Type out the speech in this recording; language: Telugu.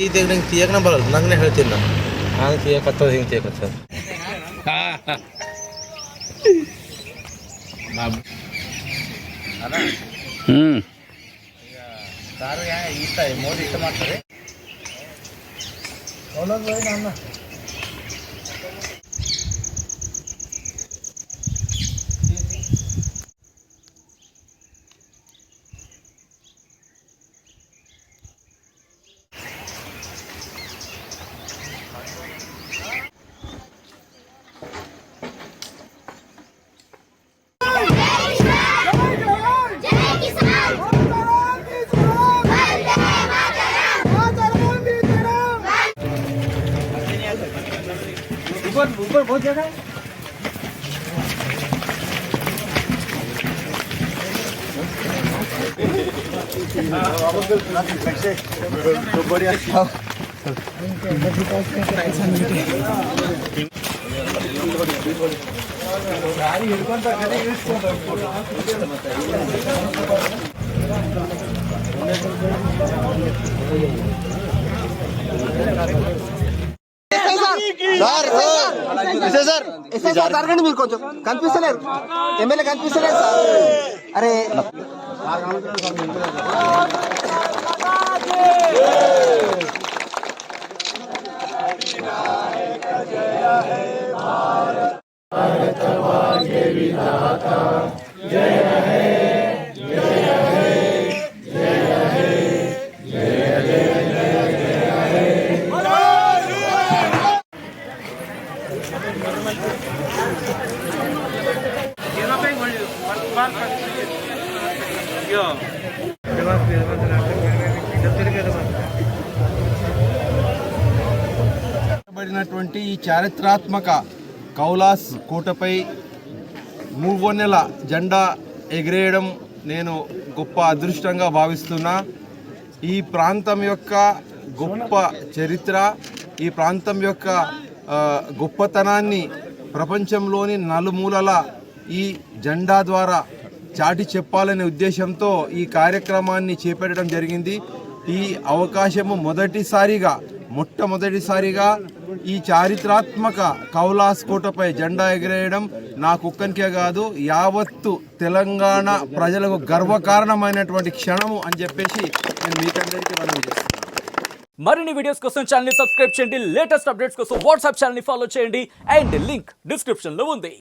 ಈಗ ನಂಗೆ ತೀಯಕ್ಕೆ ಬರಲ್ಲ, ನಂಗೆ ಹೇಳ್ತೀನಿ ನಾನು. ನಾನು ತೀಯಕತ್ತದ ಹಿಂಗೆ ತೀಯಕತ್ತದ. ಕಾರು ಇಷ್ಟ ಮೋದಿ ಇಷ್ಟ ಮಾಡ್ತಾರೆ. ಅನ್ನ ऊपर बहुत जगह है। సార్ జరగండి, మీరు కొంచెం కనిపిస్తలేరు, ఎమ్మెల్యే కనిపిస్తలేదు సార్. అరే బడినటువంటి ఈ చారిత్రాత్మక కౌలాస్ కోటపై మూవొన్నెల జెండా ఎగిరేయడం నేను గొప్ప అదృష్టంగా భావిస్తున్నా. ఈ ప్రాంతం యొక్క గొప్ప చరిత్ర, ఈ ప్రాంతం యొక్క గొప్పతనాన్ని ప్రపంచంలోని నలుమూలల ఈ జెండా ద్వారా చాటి చెప్పాలనే ఉద్దేశంతో ఈ కార్యక్రమాన్ని చేపట్టడం జరిగింది. ఈ అవకాశము మొట్టమొదటిసారిగా ఈ చారిత్రాత్మక కౌలాస్ కోటపై జెండా ఎగిరేయడం నాకొక్కనికే కాదు, యావత్తు తెలంగాణ ప్రజలకు గర్వకారణమైనటువంటి క్షణము అని చెప్పేసి నేను మీకందరికీ మనవి చేస్తున్నాను. మరిన్ని వీడియోస్ కోసం ఛానల్ ని సబ్స్క్రైబ్ చేయండి, లేటెస్ట్ అప్డేట్స్ కోసం వాట్సాప్ ఛానల్ ని ఫాలో చేయండి అండ్ లింక్ డిస్క్రిప్షన్ లో ఉంది.